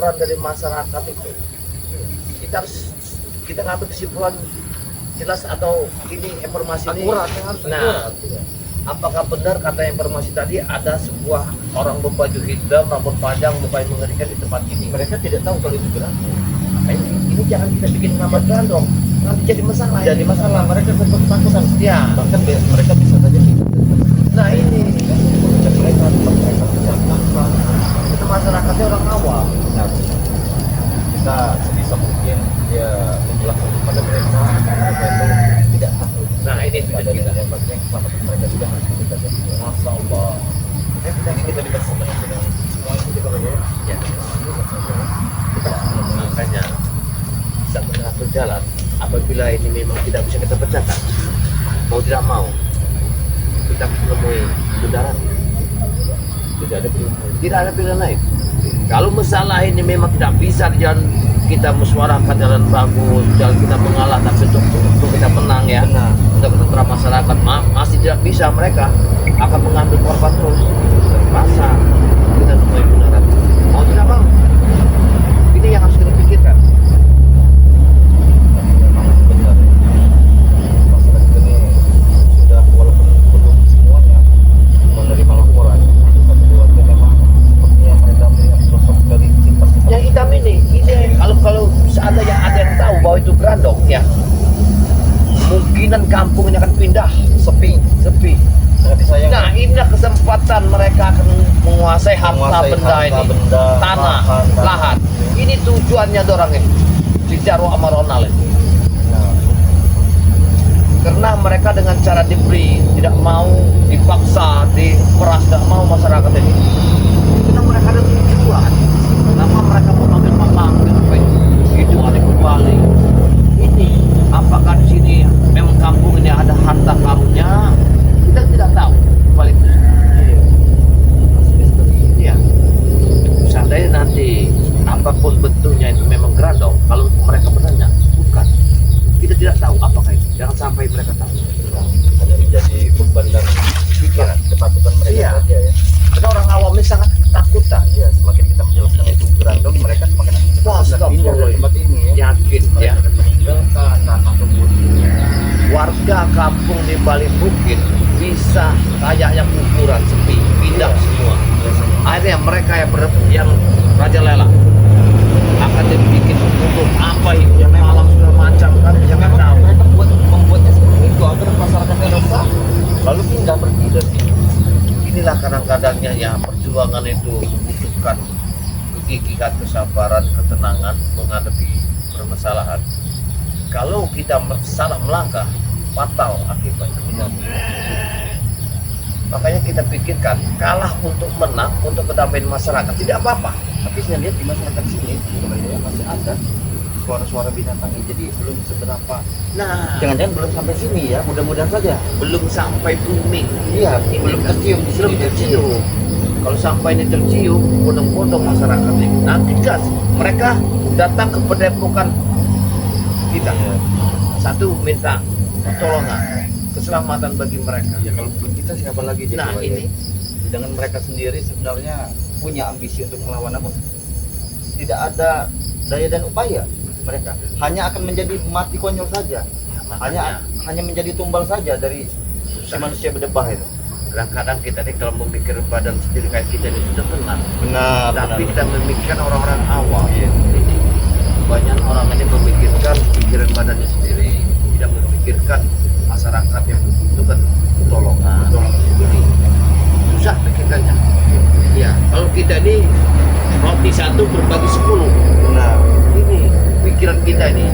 laporan dari masyarakat itu, kita ngambil kesimpulan jelas atau ini informasi akurat, ini. harus Nah, akurat. apakah benar kata informasi tadi ada sebuah orang berbaju hitam, rambut panjang, mukanya mengerikan di tempat ini? Mereka tidak tahu kalau itu berandong. Ini jangan kita bikin nama dong, nanti jadi masalah. Jadi masalah, mereka tetap ketakutan. Ya. Bahkan mereka bisa saja tidak. Nah ini mereka bisa itu masyarakatnya orang awam. Nah, kita sebisa mungkin dia menjelaskan kepada mereka itu tidak takut. Nah ini sudah Ada kita. yang penting keselamatan mereka juga harus kita jaga. Masya Allah. Kita dikasih dengan semua itu juga ya. Ya. Makanya bisa mengatur jalan. Apabila ini memang tidak bisa kita pecahkan, mau tidak mau, kita menemui kebenaran. Tidak ada pilihan lain. Kalau masalah ini memang tidak bisa di jalan kita musyawarahkan jalan bagus, jalan kita mengalah tapi untuk kita menang ya. Benar. Untuk kesejahteraan masyarakat masih tidak bisa, mereka akan mengambil korban terus. Terpaksa kita temui kebenaran. Mau tidak mau. Ini yang harus kita pikirkan. Memang benar. Masyarakat ini sudah walaupun belum semuanya menerima laporan, tapi keluarga memang sepertinya mereka melihat sosok dari cinta. Yang hitam ini kalau seandainya ada yang tahu bahwa itu berandong ya, kemungkinan kampung ini akan pindah sepi. Sangat disayangkan. Nah inilah kesempatan mereka akan menguasai harta benda ini, tanah, lahan. Ini tujuannya dorang ini, di Jarwo sama Ronald ini. Nah, Karena mereka dengan cara diberi, tidak mau dipaksa, diperas, tidak mau masyarakat ini. Karena mereka ada tujuan. Kenapa mereka mau mengambil itu ada kembali. Ini apakah di sini memang kampung ini ada harta karunnya? Kita tidak tahu. Balik itu. Iya. Seandainya nanti apapun bentuknya itu memang gerandong, kalau mereka bertanya, bukan. Kita tidak tahu apakah itu. Jangan sampai mereka tahu. hanya menjadi beban dan pikiran ketakutan mereka Iya. saja ya. Karena orang awam ini sangat ketakutan. Iya, semakin kita menjelaskan itu berandong, mereka semakin Wah, akan pindah dari tempat ini ya. Yakin Mereka ya. akan meninggalkan tanah kebun. Warga kampung di balik bukit bisa kayaknya kuburan sepi, pindah semua. Akhirnya mereka yang rajalela akan dibikin untuk apa itu yang malam segala macam kan Ya jangan memang tahu. mereka membuatnya seperti itu agar masyarakatnya resah, lalu pindah pergi dari sini. Inilah kadang-kadangnya ya perjuangan itu membutuhkan kegigihan, kesabaran, ketenangan menghadapi permasalahan. Kalau kita salah melangkah, fatal akibatnya. Makanya kita pikirkan kalah untuk menang, untuk kedamaian masyarakat tidak apa-apa. Tapi saya lihat di masyarakat sini sebenarnya masih ada suara-suara binatang ini. Jadi belum seberapa. Nah, Jangan-jangan belum sampai sini ya. Mudah-mudahan saja. belum sampai booming. Iya, Ini belum kan tercium di belum sini. tercium. Kalau sampai ini tercium, bodong-bodong masyarakat ini. Nanti gas mereka datang ke padepokan kita. Iya. Satu minta pertolongan, keselamatan bagi mereka. Ya kalau bukan kita siapa lagi dia? Nah coba ya. ini Dengan mereka sendiri sebenarnya punya ambisi untuk melawan, namun tidak ada daya dan upaya mereka. Hanya akan menjadi mati konyol saja. ya, makanya Hanya menjadi tumbal saja dari si manusia berdebah itu. kadang-kadang kita nih kalau memikir badan sendiri kayak kita ini sudah tenang. Benar. Tapi kita memikirkan orang-orang awam. Iya. Ini banyak orang ini memikirkan pikiran badannya sendiri, tidak memikirkan masyarakat yang membutuhkan pertolongan. Ini susah pikirkannya. Ya, kalau kita ini roti satu berbagi 10. Benar. Ini pikiran kita ini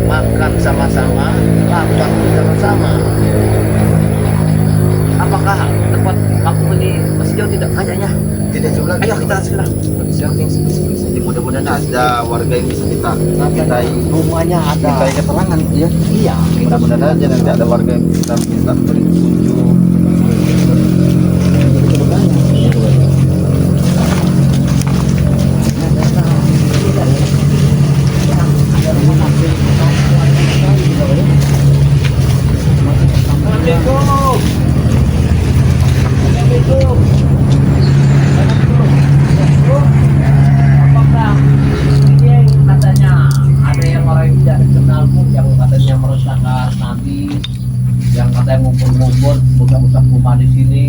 makan sama-sama, lapar bersama-sama. Apakah tempat kampung ini masih jauh tidak? Kayaknya Tidak jauh lagi. ayo kita sebelah. Yang seperti mudah-mudahan ada warga yang bisa kita mintai Rumahnya mintai keterangan ya. Iya, Mudah-mudahan aja nanti ada warga yang bisa minta petunjuk. Assalamualaikum. Assalamualaikum. Apakah Utak-utak rumah di sini.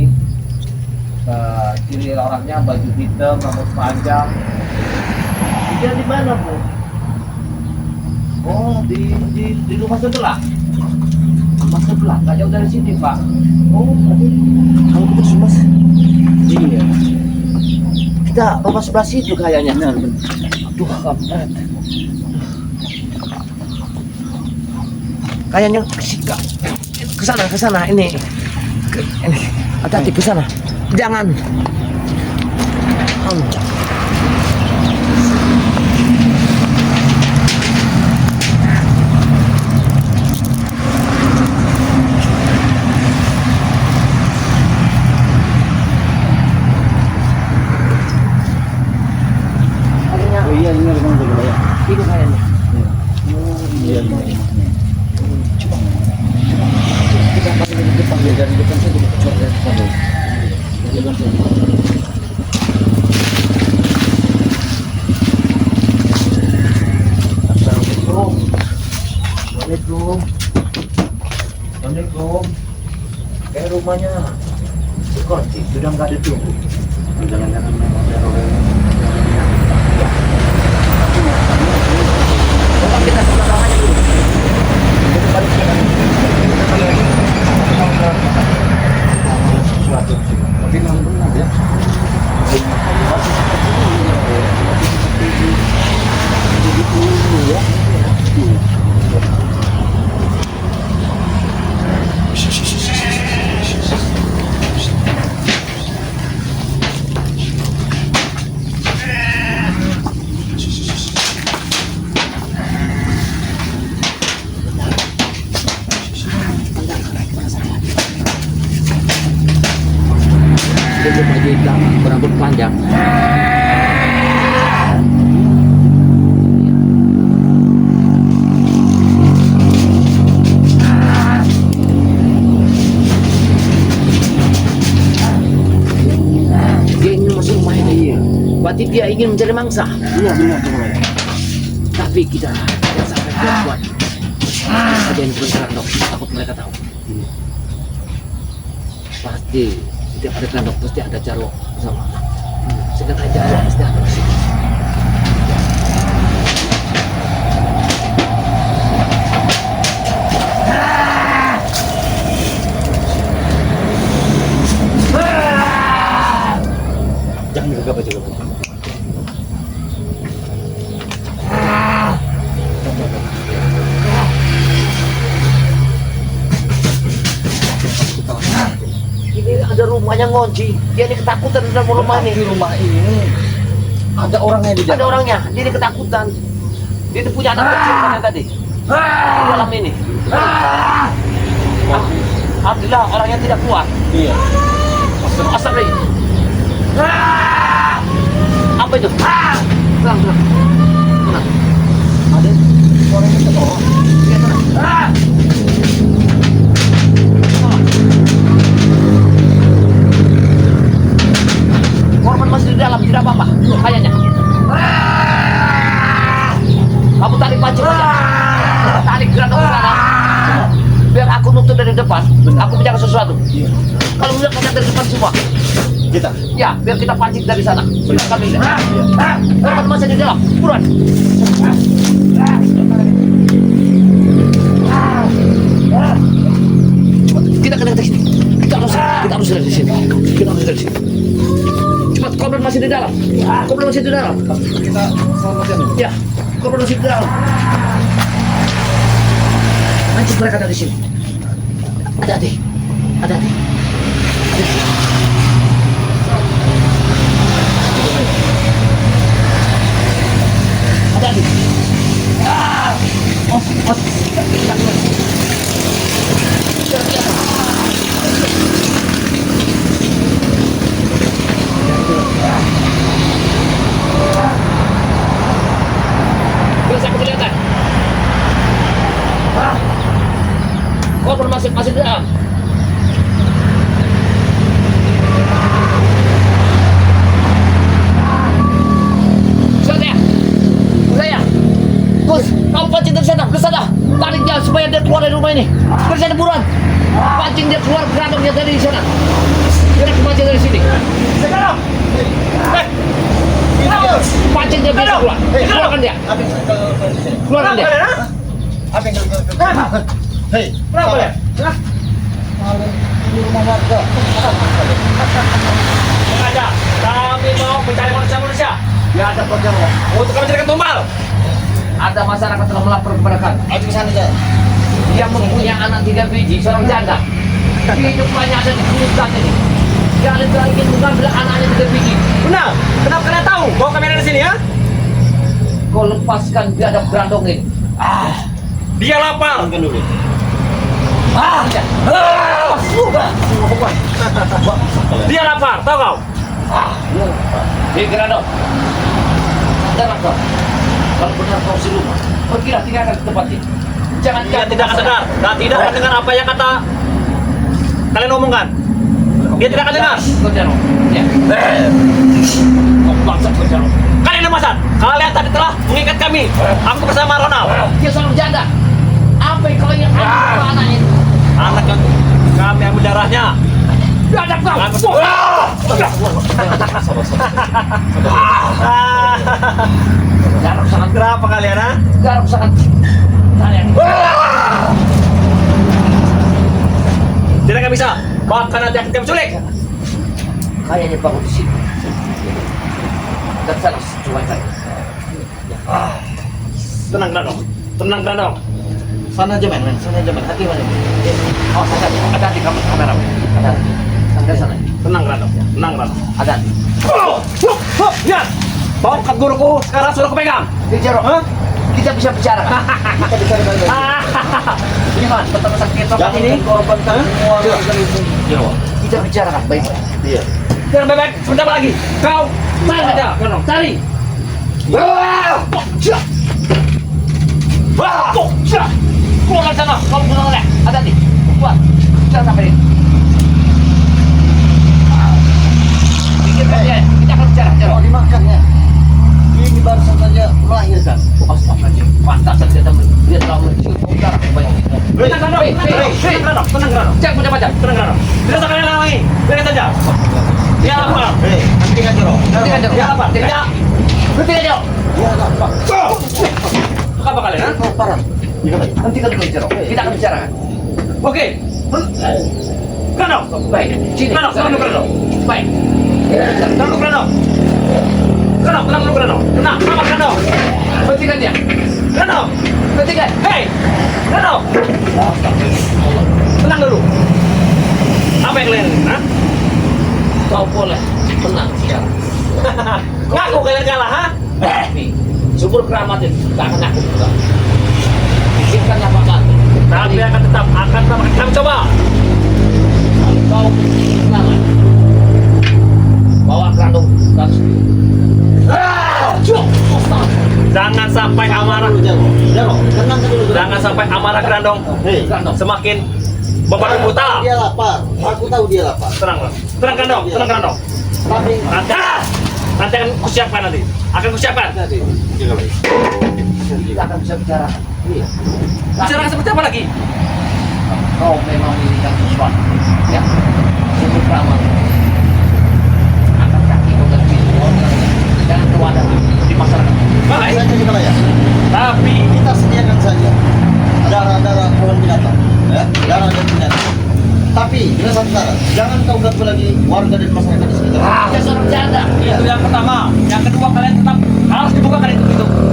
Kiri orangnya baju hitam, rambut panjang. Dia di mana, Bu? Oh, di rumah sebelah. Rumah sebelah, nggak jauh dari sini, Pak. Oh, berarti kalau begitu Mas. Iya. Kita rumah sebelah situ kayaknya. Benar. Aduh, kampret. Kayaknya ke sana ini. Ini. Hati-hati ke sana. Jangan. Oh iya, ini rumah jaga ya. Itu kayaknya. Oh iya, ini rumahnya. Coba kita pakai dari depan ya, dari depan saja kita coba dari depan. Dari depan saja. Assalamualaikum. Waalaikumsalam. Assalamualaikum. Kayak rumahnya kunci sudah nggak ditunggu. Jangan-jangan memang teror. Coba kita ke belakangnya dulu. Kita balik ke belakang. Tapi memang benar ya. Dia baju hitam, berambut panjang. Dia ingin masuk rumah ini. Iya. Berarti dia ingin mencari mangsa. Iya benar benar. Tapi kita jangan sampai buat. Ada yang bergerak dok, takut mereka tahu. Pasti setiap ada kandok pasti ada jarwo sama. Segala jarwo pasti ada di sini. Jangan gegabah juga. Ini ada rumahnya ngunci. Dia ini ketakutan di dalam rumah Di ini. rumah ini ada orangnya di Ada dalam. orangnya. Dia ini ketakutan. Dia itu punya anak kecil kan tadi. Di dalam ini. Alhamdulillah orangnya tidak keluar. Iya. Asal lagi. Apa itu? Tenang, tenang. Tenang. Ada orang yang ketolong. Iya, tenang. Korban masih di dalam, tidak apa-apa. Kayaknya. Kamu tarik pancing aja. Tarik gerak ke sana. Biar aku nutup dari depan. Aku menjaga sesuatu. Iya. Kalau udah kalian dari depan semua. Kita. Ya, biar kita pancing dari sana. Biar kami lihat. Iya. Korban masih di dalam. Buruan. Kita dari sini. Kita harus dari sini. Kita harus dari sini. Cepat, korban masih di dalam. Korban masih di dalam. Kita selamatkan. Ya, korban masih di dalam. Mancing mereka dari sini. Hati-hati. Hati-hati. Hati-hati. Oh, oh. Bisa kelihatan. Korban masih di dalam. Saya, Gus, kamu pancing dari sana, ke sana. Tarik dia supaya dia keluar dari rumah ini. Dari sana buruan. Pancing dia keluar geradongnya dari sana. Dia kemarin dari sini. Sekarang. Pancing dia bisa keluar. Keluarkan dia. Keluarkan dia. Apa yang kalian? Hei, Kenapa ya? Ini rumah warga. Sengaja. Kami mau mencari manusia-manusia Dia ada program. untuk kami jadikan tumbal. Ada masyarakat telah melapor kepada kami. Ayo ke sana aja. Dia mempunyai anak 3 biji, seorang janda. Kehidupannya ada di hutan ini. Dia ingin mengambil anaknya 3 biji. Benar. Kenapa kalian tahu bahwa kami ada di sini ya? Kau lepaskan biadab berandong ini. Dia lapar. Tangkan dulu. Dia lapar. Tahu kau? Hei Gerardo, sadarlah kau. Kalau benar kau siluman, pergilah tinggalkan tempat ini. Jangan Dia tidak akan dengar dan tidak akan dengar apa yang kata kalian omongkan. Dia tidak akan dengar. Kau jangan. Ya. Kau bangsat kau jangan. Kalian lemasan. Kalian tadi telah mengikat kami. Aku bersama Ronald. Dia seorang janda. Apa yang kau ingat anaknya? Anak yang kami ambil darahnya. Biadab kau. Aku Garap sangat Kenapa kalian ha? garap sangat. Kalian. Tidak akan bisa. Bahkan nanti akan kami culik. Kayaknya bangun di sini. Dan sana cuma saya. Tenang Grandong. Tenang Grandong. Sana aja men, sana aja men. Hati mana? Oh, ada di kamera. Ada. Ada sana. Tenang Grandong. Tenang Grandong. Ada. Ya. Tongkat guruku sekarang sudah kupegang. Bicara. Kita bisa bicara. Kita bicara baik-baik. Ini kan pesan kita Jangan ini. korbankan semua warga itu. Kita bicara kan baik-baik. Iya. Jangan bebek. Sebentar lagi. Kau mana ada? Grandong. Cari. Keluar dari sana. Kau keluar oleh. Ada nih. Keluar. Jangan sampai ini. Pikirkan dia. Kita akan bicara. Mau dimakan ya? Ini baru saja melahirkan. Astagfirullahaladzim. Pantasan dia telah mencium darah banyak. Tenang Grandong. Tenang Grandong. Tenang Grandong. Cek macam-macam. Tenang Grandong. Tidak usah kalian halangi. Biarkan saja. Dia lapar. Hei, hentikan jorok. Hentikan jorok. Dia lapar. Tidak. Hentikan jorok. Dia lapar. Apa kalian ha? Kau parah. Hentikan dulu jorok. Kita akan bicarakan. Oke. Grandong. Baik. Sini. Grandong. Tenang dulu Grandong. Baik. Kita bicara. Tenang dulu Grandong. Grandong. Tenang dulu Grandong. Tenang. Apa Grandong? Hentikan dia. Grandong. Hentikan. Hei. Grandong. Tenang dulu. Apa yang kalian ha? Kau boleh tenang sekarang. Ngaku kalian kalah ha? Tapi subur keramat itu tak akan aku juga. Pikirkan apa kan? Tapi akan tetap kami coba. Kalau kau kehilangan, bawa kerandung dan Jangan sampai amarah. Jorok, tenang dulu. Jangan sampai amarah Grandong Hei, semakin beban buta. dia lapar. Aku tahu dia lapar. Tenang, tenang Grandong, tenang Grandong. Tapi Nanti akan kusiapkan nanti. Akan kusiapkan. tadi kita akan bisa bicara. Iya. Bicarakan seperti apa lagi? Kau memang menginginkan sesuatu, ya? Subur keramat. Angkat kaki kau dan pintu. Jangan kewadahan di masyarakat. Baik. saja kita layak. Tapi Kita sediakan saja darah-darah hewan binatang, ya, darah dan binatang. Tapi dengan satu syarat, jangan kau ganggu lagi warga dan masyarakat di sekitar. Dia seorang janda. itu yang pertama. Yang kedua kalian tetap harus dibukakan itu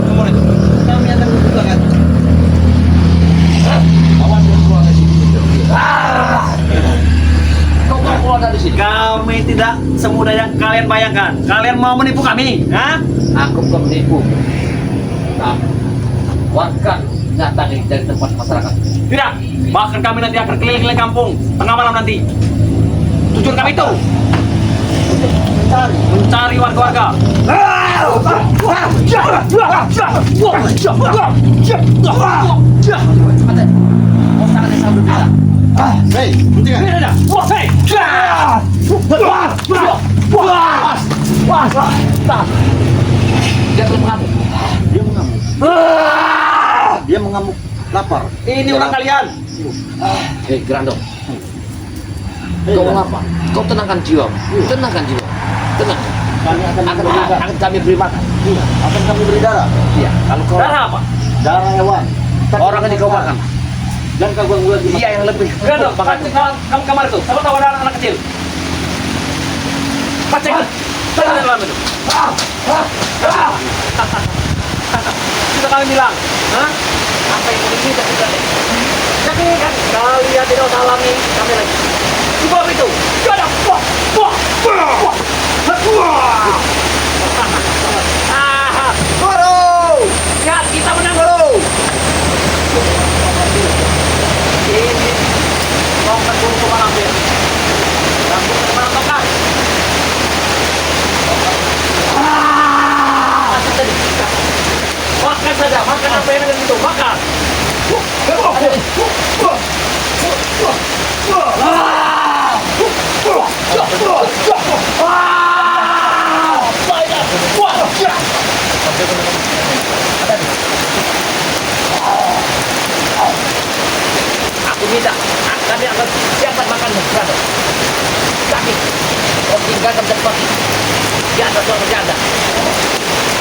sumur itu. Kami akan membukakan. Awas dia keluar dari sini. Kau mau keluar dari sini? Kami tidak semudah yang kalian bayangkan. Kalian mau menipu kami, ha? Aku bukan menipu. Nah, warga datangi dari tempat masyarakat. Tidak. Bahkan kami nanti akan keliling-keliling kampung tengah malam nanti. Tujuan kami itu mencari warga-warga. Cepat, kau tangannya sambil bilang. Hei, hentikan. Dia belum mengamuk. Dia mengamuk. Dia mengamuk lapar. Ini orang kalian. Hei, Grandong. Kau apa? Kau tenangkan jiwa. Tenangkan jiwa. Tenang. Akan kami beri makan. Iya, akan kami beri darah. Iya. Kalau kau Darah apa? Darah hewan. orang ini kau makan. Dan kau ganggu lagi. Iya yang lebih. Grandong, kamu kamar itu. Sama tahu ada anak kecil. Pacek. Jangan dalam itu. Kita kami bilang, hah? Apa yang ini kita Tapi kan kalian tidak usah alami kami lagi. Coba itu. Ada. Wah. Guru. Ya, kita menang guru. Ini tongkat guru kemana ambil? Rambut kemana tongkat? Makan saja, makan apa yang ada itu, makan. Aku minta, kami akan siapkan makannya. Grandong. Kami, kau tinggalkan tempat ini. Jangan seorang janda.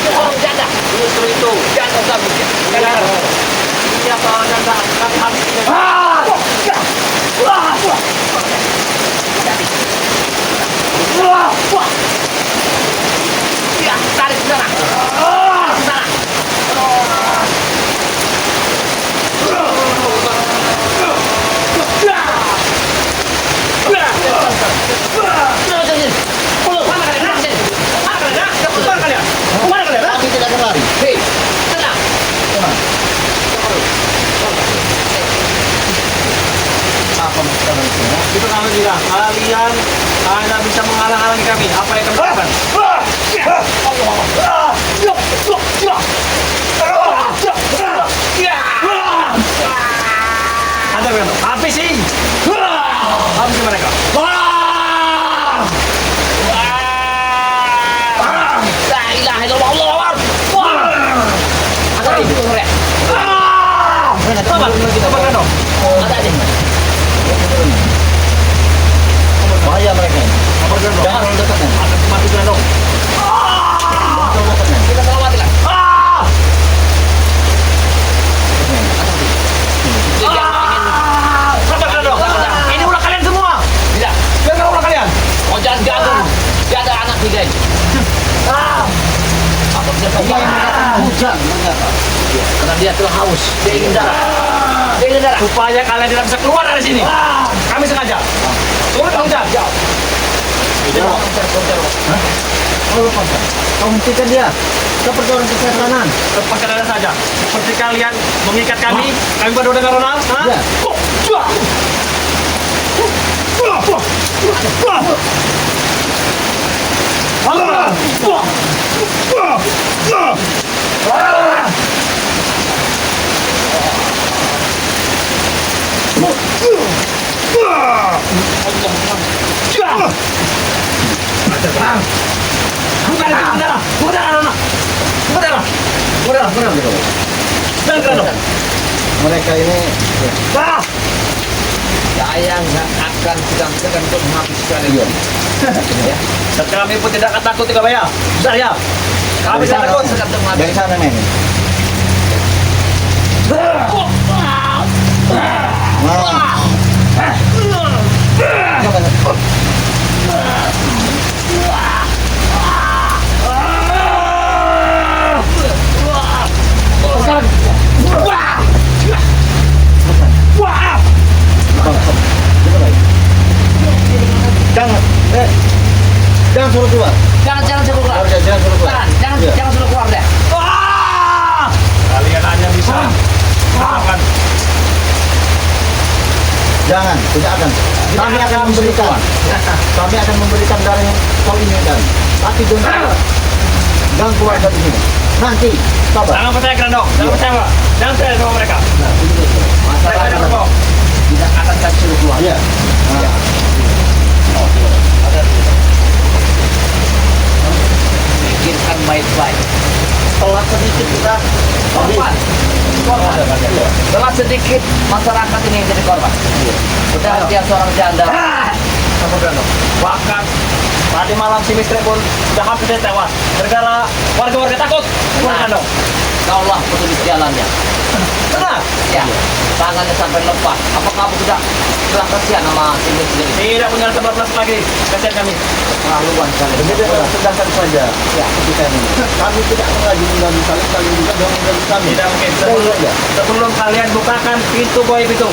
Seorang janda. Justru itu. Jangan kamu. Jangan. Siapa anda kami habis ini. Ya, tarik ke sana. Tarik ke sana. Kami tidak akan lari. Hei, tenang. Tenang. Apa maksudnya itu? Ya? Itu kami bilang, kalian hanya bisa menghalang-halangi kami. Apa yang kami lakukan? Ada kan? Habisi! Habisi mereka. La ilaha illallah, Allahu Akbar. Ada itu mereka. Sabar, sabar kan dong. Ada aja. Bahaya mereka ini. Sabar kan dong. Jangan terlalu dekat nih. Akan mati kan dong. Jangan terlalu dekat nih. Kita selamatkan. Sabar kan dong. Ini ulah kalian semua. Tidak. Jangan ulah kalian. Kau jangan ganggu. Dia ada anak tiga ini. Apa bisa kau Ini yang mengatakan hujan ternyata. Karena dia telah haus. Dia ingin darah. Dia ingin darah. Supaya kalian tidak bisa keluar dari sini. Kami sengaja. Turun hujan. Kau lepaskan. Kau hentikan dia. Kau pergi orang ke sebelah kanan. Lepaskan ada saja. Seperti kalian mengikat kami berdua dengan Ronald. Hah? Ya. Mereka ini Saya nggak akan segan-segan untuk menghabisi kalian. Ya. Dan kami pun tidak akan takut tidak bayar. Besar ya. Kami tidak takut. Segan untuk dari menghabisi. sana nih. Jangan suruh keluar. Jangan suruh keluar. Jangan suruh keluar. Jangan suruh keluar deh. Kalian hanya bisa makan. Jangan, tidak akan. Kami akan memberikan. Kami akan memberikan darah yang kau inginkan. Tapi jangan ganggu warga di sini. Nanti, sabar. Jangan percaya Grandong. Jangan percaya. Jangan percaya sama mereka. Mereka ada berbohong. Tidak akan kami suruh keluar. Iya. Pikirkan baik-baik. Telat sedikit kita. Korban. Korban. Telah sedikit masyarakat ini yang jadi korban. Sudah dia seorang janda. Kamu Grandong. Bahkan tadi malam si Mistri pun sudah hampir tewas. Gara-gara warga-warga takut. Grandong. Kaulah petunjuk jalannya. Benar. Ya, tangannya sampai lepas. Apa kamu tidak kasihan sama si Mistri? Tidak punya rasa belas lagi. Kasihan kami. Keterlaluan sekali. Jadi sedangkan saja. Ya, kita ini. Kami tidak mengaji mengganggu kalian, kalian juga jangan mengganggu kami. Tidak mungkin. Iya. Sebelum kalian bukakan pintu goib itu,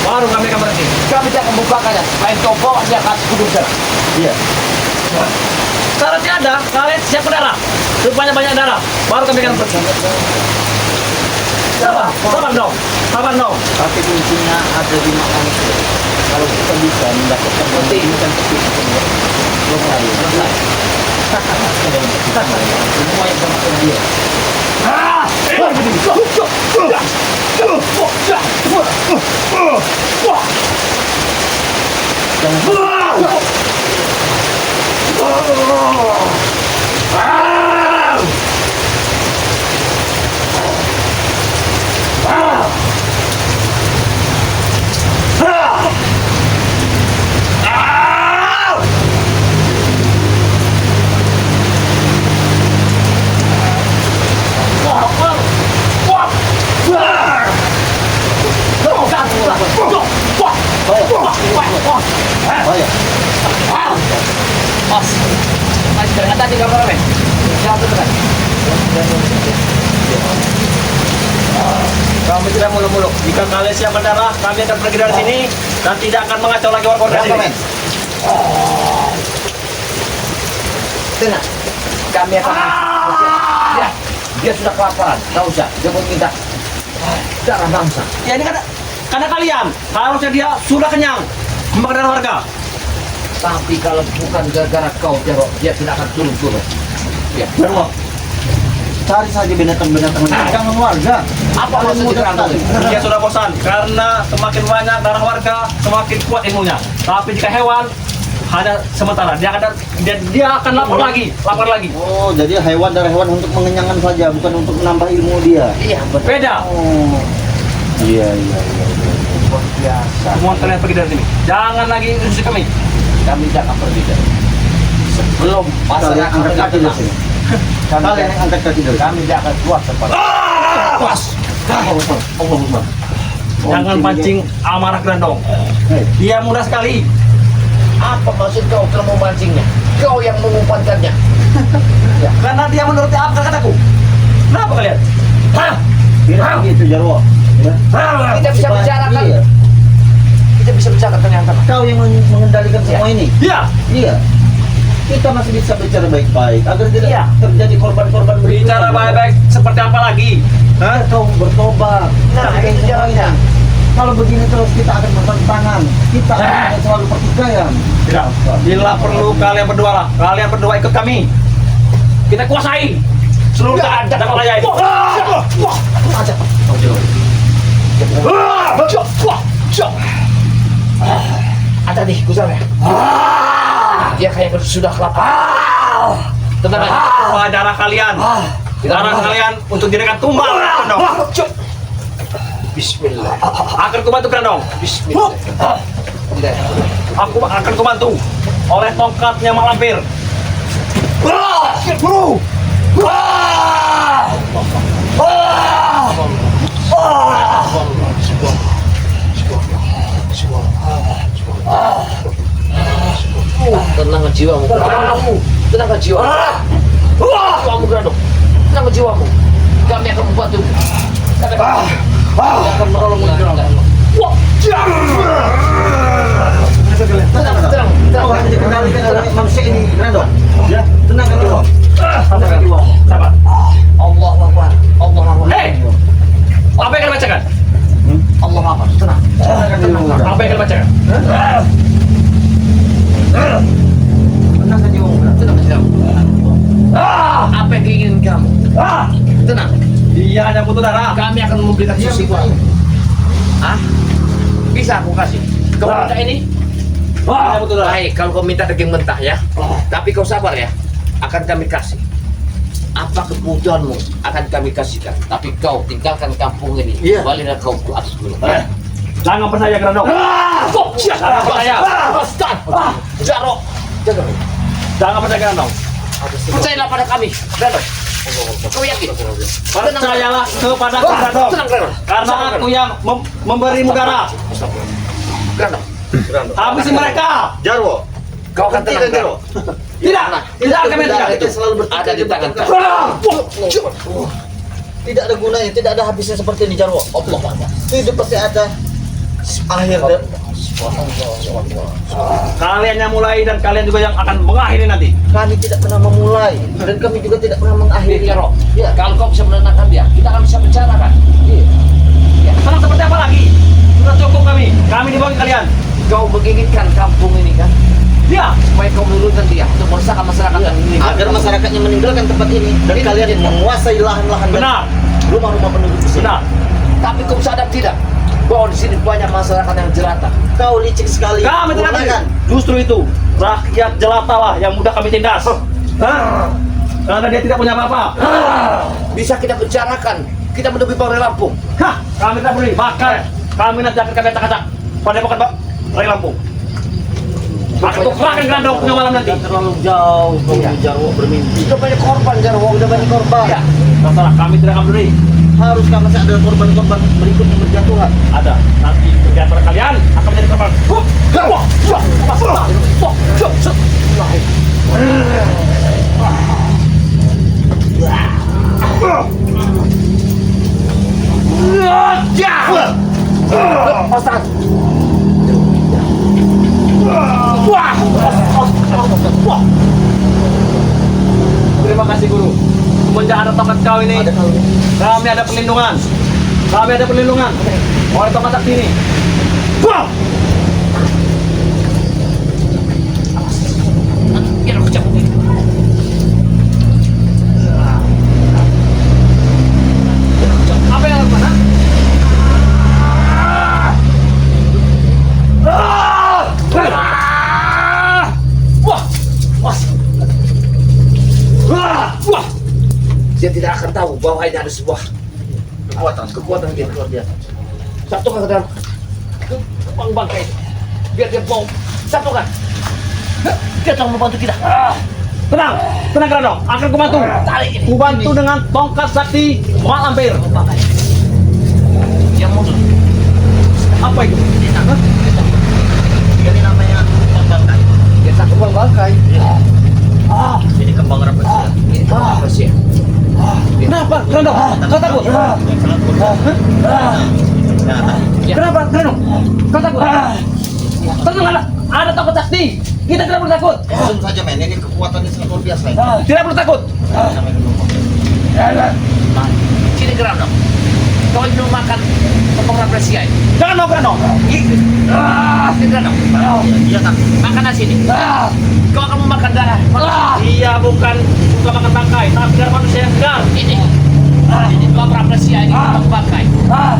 baru kami akan berhenti. Kami tidak membukakannya. Main toko dia kasih kudus sana. Iya. Syaratnya ada, kalian siap berdarah. Rupanya banyak darah, baru kami akan berhenti. Sabar, sabar dong, sabar dong. Tapi kuncinya ada di manusia. Kalau kita bisa mendapatkan Seperti ini kan seperti itu. selesai. Semua yang termasuk dia. Mas, mas ternyata di kamar men. Siapa tuh kan? Kami tidak muluk-muluk. Jika kalian siap berdarah, kami akan pergi dari sini dan tidak akan mengacau lagi warga di sini. Tenang, kami akan. Ya, dia sudah kelaparan. Tahu usah, dia mau minta darah bangsa. Ya ini karena kalian, harusnya dia sudah kenyang memakan darah warga. Tapi kalau bukan gara-gara kau teror, dia tidak akan turun-turun. Ya, Jarwo, cari saja binatang-binatang yang jangan warga. apa maksudnya kerana? Dia sudah bosan karena semakin banyak darah warga, semakin kuat ilmunya. Tapi jika hewan hanya sementara, dia akan lapar lagi. Oh, jadi hewan dari hewan untuk mengenyangkan saja, bukan untuk menambah ilmu dia. Iya, betul. Beda. Oh, iya. Luar biasa. Semua kalian pergi dari sini. Jangan lagi usir kami. Kami tidak akan pergi dari sini. Sebelum Kalian masyarakat angkat tidak kaki dari tenang, sini. Kalian yang angkat kaki dari sini. kami tidak akan keluar tempat. Pas. Allahumma. Jangan pancing amarah Grandong. Hei, Dia mudah sekali. Apa maksud kau telah memancingnya? Kau yang mengumpankannya. Karena dia menuruti apa kataku. Kenapa kalian? Hah? tidak begitu Jarwo. Ya. Kita bisa bicarakan. Iya. Kita bisa bicarakan ternyata. Kau yang mengendalikan semua ini. Iya. Iya. Kita masih bisa bicara baik-baik agar tidak Iya. terjadi korban-korban berikutnya. Bicara baik-baik seperti apa lagi? Hah? Kau bertobat. Nah, Tapi itu yang jalannya. Kalau begini terus kita akan bertentangan. Kita akan selalu pertikaian. Tidak. Bila perlu kalian berdua lah. Kalian berdua ikut kami. Kita kuasai seluruh dapat layar ini. Ada nih, gusarnya. Dia kayak sudah kelaparan. Tenang aja. Apa darah kalian? Darah kalian untuk jadikan tumbal. Grandong. Bismillah. Akan kubantu Grandong. Bismillah. Aku akan kubantu oleh tongkatnya Mak Lampir. Bro. Tenangkan jiwamu. Tenangkan jiwamu. Jiwamu Grandong. Tenangkan jiwamu. Kami akan membantu. Kami akan menolongmu Grandong. Tenang. Kau hanya dikendalikan oleh manusia ini, Rando. Ya, tenangkan dulu. Tenangkan dulu. Sabar. Allah Akbar. Allah Akbar. Hei! Apa yang kalian bacakan? Allah Akbar. Tenang. Tenangkan dulu. Apa yang kalian bacakan? Tenangkan dulu. Tenang jiwamu. Apa yang diinginkan kamu? Tenang. Dia hanya butuh darah. Kami akan memberikan susu buat. Ah? Bisa aku kasih. Kau minta ini? Hanya butuh darah. Baik, kalau kau minta daging mentah ya. Tapi kau sabar ya. Akan kami kasih. apa kebutuhanmu akan kami kasihkan. Tapi kau tinggalkan kampung ini. Iya. Baliklah kau ke atas gunung. Jangan percaya Grandong. Jangan percaya. Ustaz! Jarwo! Jangan. Jangan percaya Grandong. Percayalah pada kami. Grandong. Kau yakin? Percayalah kepada Grandong. Tenang, Grandong. Karena aku yang memberimu darah. Grandong. Habisi mereka. Jarwo, Kau akan tenang, Jarwo. Tidak. Tidak akan Darah tidak. itu selalu bertiga Ada di tangan kau. Tidak ada gunanya, tidak ada habisnya seperti ini Jarwo. Allah Akbar. Hidup pasti ada akhir dan Kalian yang mulai dan kalian juga yang akan mengakhiri nanti. kami tidak pernah memulai dan kami juga tidak pernah mengakhiri. Jarwo. Ya. Kalau kau bisa menenangkan dia, kita akan bisa bicara kan? Iya. Senang seperti apa lagi? Sudah cukup kami. Kami di bawah kalian. Kau menginginkan kampung ini kan? Dia. Supaya kau menurunkan dia untuk meresahkan masyarakat yang ini. Agar masyarakatnya meninggalkan tempat ini dan kalian menguasai lahan-lahan dan Benar. rumah-rumah penduduk di sini. Benar. Tapi kau sadar tidak bahwa di sini banyak masyarakat yang jelata. Kau licik sekali. Kami tidak Menggunakan. Justru itu rakyat jelata lah yang mudah kami tindas. Hah? Karena dia tidak punya apa-apa. Bisa kita bicarakan. Kita menuju Polres Lampung. Hah? Kami tidak peduli. Bahkan kami nanti akan kami acak-acak pada bukan Rai Lampung. Akan tukarkan Grandong punya malam nanti. Terlalu jauh kau Iya. Jarwo bermimpi. Sudah banyak korban, Jarwo. Udah banyak korban. Iya. Terserah kami tidak akan peduli. Haruskah masih ada korban-korban berikutnya berjatuhan? Ada. Nanti di antara kalian akan menjadi korban. Wah, wah, wah, wah, wah, wah. Ustaz. Wah. Terima kasih guru. Semenjak ada tongkat kau ini, Ada kau. kami ada perlindungan. Kami ada perlindungan oleh tongkat sakti ini. Wah. Biar aku cabut ini. Apa yang harus mana? Wah. Wah. Wah. Dia tidak akan tahu bahwa ini ada sebuah kekuatan yang luar biasa. Satukan ke dalam bang bangkai. Biar dia mau satukan. Dia akan membantu kita. Tenang, tenang Grandong. Akan kubantu. Tarik ini. Kubantu dengan tongkat sakti Mak Lampir. Yang mundur. Apa itu? Hah? Ini namanya kembang bangkai. Dia tak kembang bangkai. Ini kembang rahasia. Ini kembang rahasia. Kenapa Grandong? Kau takut? Yang sangat kuat. Nah, Kenapa Grandong? Kau takut? Tenang, ada tongkat sakti. Kita tidak perlu takut. langsung saja men, ini kekuatannya sangat luar biasa ini. Tidak perlu takut. Sini gerak dong. Kau ingin makan kembang rahasia ini. Jangan mau Grandong. Sini gerak dong. Iya tak. Makan nasi ini. Kau akan memakan darah. Dia bukan makan bangkai, tapi darah manusia yang segar. Ini. Ini kembang rahasia ini kembang bangkai.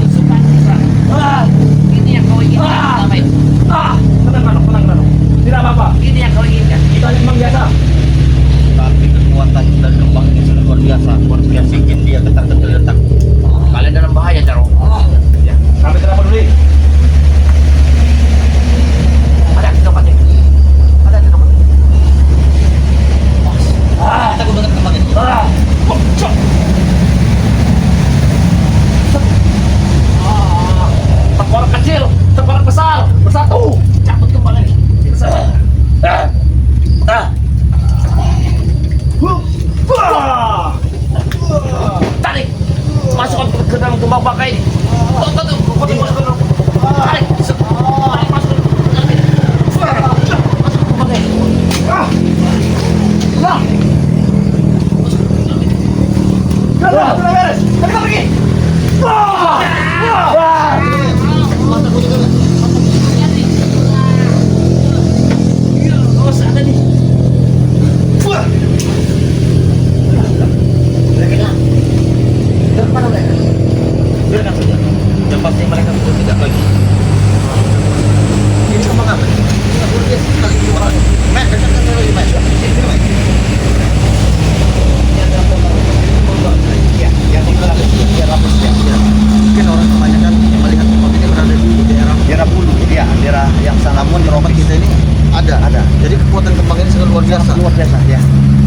Tusukan serang. Ini yang kau inginkan selama ini. Tenang Grandong. Tidak apa-apa. Ini yang kau inginkan. Kita ini memang biasa. Tapi kekuatan dari kembang ini sangat luar biasa. Buat yang bikin dia ketak-ketak. Kalian dalam bahaya, Jarwo. Ya. Kami tidak peduli. Ada di tempatnya. Ada di tempatnya. Takut dengan kembang ini. Tengkorak kecil, tengkorak besar, bersatu. Cabut kembang ini. Ini saja. Tarik. Masukkan ke dalam kembang bangkai ini. Tuh. kekuatan kembang ini sangat luar biasa. luar biasa ya.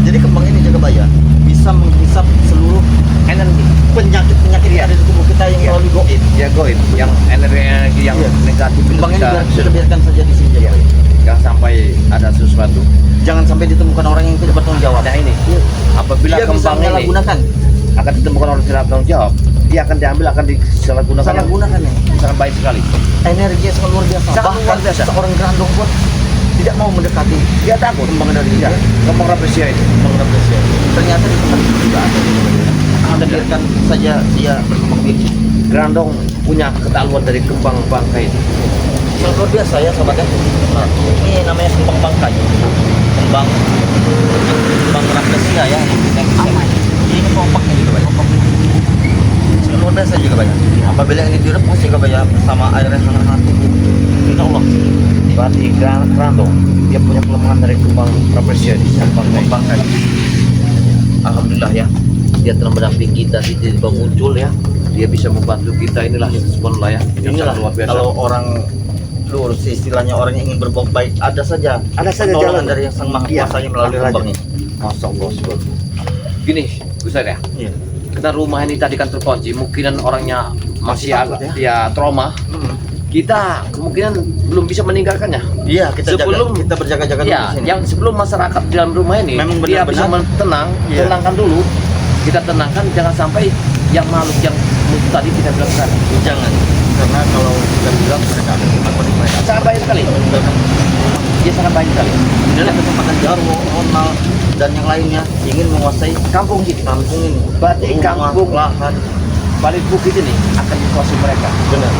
Jadi kembang ini Jagabaya bisa menghisap seluruh Energi. penyakit-penyakit yang ada di tubuh kita yang Iya. melalui goib. Ya goib, yang energi yang Iya. negatif itu Kembang ini kita sudah biarkan saja di sini Iya. Jagabaya. jangan sampai ada sesuatu. Jangan sampai ditemukan orang yang tidak bertanggung jawab. Nah ini, apabila Dia bisa kembang ini menyalahgunakan. akan ditemukan orang tidak bertanggung jawab, dia akan diambil, akan disalahgunakan. Salah gunakan ya. Sangat baik sekali. Energi yang sangat luar biasa. Sangat Bahkan luar biasa. seorang gerandong pun tidak mau mendekati Dia takut. kembang dari dia. Kembang rapresia itu. Kembang rapresia. Ternyata di tempat itu juga ada. Anda Ada. biarkan saja dia berkembang biak. Grandong punya ketahuan dari kembang bangkai itu. Sangat luar biasa ya sobat ya. Nah, ini namanya kembang bangkai. Kembang rapresia ya. Ini kompaknya juga banyak. Sangat luar biasa juga banyak. Apabila ini direbus juga banyak bersama air yang hangat itu. Insya Allah. Berarti Grandong dia punya kelemahan dari kembang rapresia di kembang bangkai. Alhamdulillah ya, dia telah mendampingi kita, tiba-tiba muncul ya. Dia bisa membantu kita, inilah subhanallah ya. Yang Inilah sangat luar biasa. kalau orang lurus istilahnya orang yang ingin berbuat baik ada saja jalan. pertolongan dari yang sang maha Iya, kuasa yang melalui Raja. kembang ini. Masya Allah, subhanallah. Gini, Ustaz ya, Iya. kita rumah ini tadi kan terkunci, mungkinan orangnya masih Takut agak ya trauma. Kita kemungkinan belum bisa meninggalkannya. Iya, Sebelum- kita berjaga-jaga dulu Ya, di sini. yang sebelum masyarakat di dalam rumah ini Memang dia bisa benar-benar. tenang, Iya. tenangkan dulu. Kita tenangkan, jangan sampai yang makhluk yang tadi kita bilang tadi. Jangan, karena kalau kita bilang mereka akan takut mereka. Sangat baik sekali. Dia sangat baik sekali. Dalam kesempatan Jarwo, Ronald dan yang lainnya ingin menguasai Kampung kita, kampung ini. berarti Rumah, kampung lahan. Balik Bukit ini akan dikuasai mereka. Benar.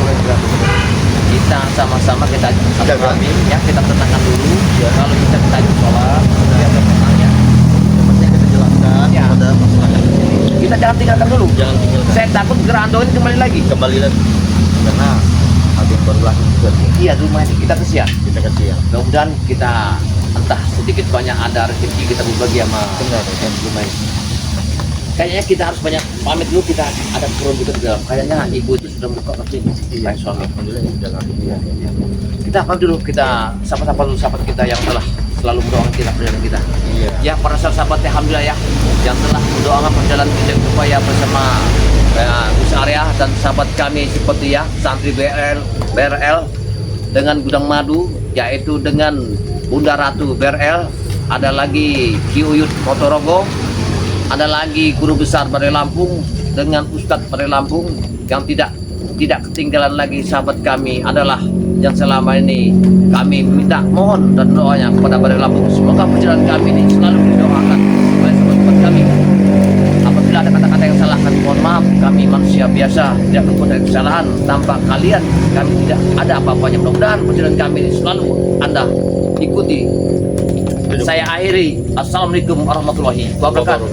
Kita sama-sama kita Jaga. kami ya, kita tenangkan dulu. Ya. Kalau bisa kita sholat, biar tenang ya. Seperti yang kita jelaskan Ya. kepada masyarakat di sini. Kita jangan tinggalkan dulu. Jangan tinggalkan. Saya takut Grandong ini kembali lagi. Kembali lagi karena ada yang baru lahir juga nih. Iya, rumah ini kita kesian. Kita kasih ya. Mudah-mudahan kita entah sedikit banyak ada rezeki kita berbagi sama Benar. yang rumah ini. Kayaknya kita harus banyak pamit dulu, kita ada turun juga di dalam. Kayaknya ibu itu sudah buka ke sini. Baik suami. Alhamdulillah ya, jangan ya. Kita pamit dulu, kita sapa-sapa dulu sahabat kita yang telah selalu mendoakan kita perjalanan kita. Iya. Ya para sahabat alhamdulillah ya yang telah mendoakan perjalanan kita supaya bersama Gus Arya dan sahabat kami seperti ya santri BRL dengan Gudang Madu, yaitu dengan Bunda Ratu BRL, ada lagi Ki Uyut Motorogo, ada lagi Guru Besar Badai Lampung dengan Ustadz Badai Lampung, yang tidak ketinggalan lagi sahabat kami adalah yang selama ini kami minta mohon dan doanya kepada Badai Lampung, semoga perjalanan kami ini selalu didoakan oleh sahabat kami. Apabila ada kata-kata yang salah, kami mohon maaf, kami manusia biasa, tidak berbuat kesalahan. Tanpa kalian kami tidak ada apa-apanya. Mudah-mudahan perjalanan kami ini selalu Anda ikuti. Saya akhiri. Assalamualaikum warahmatullahi wabarakatuh.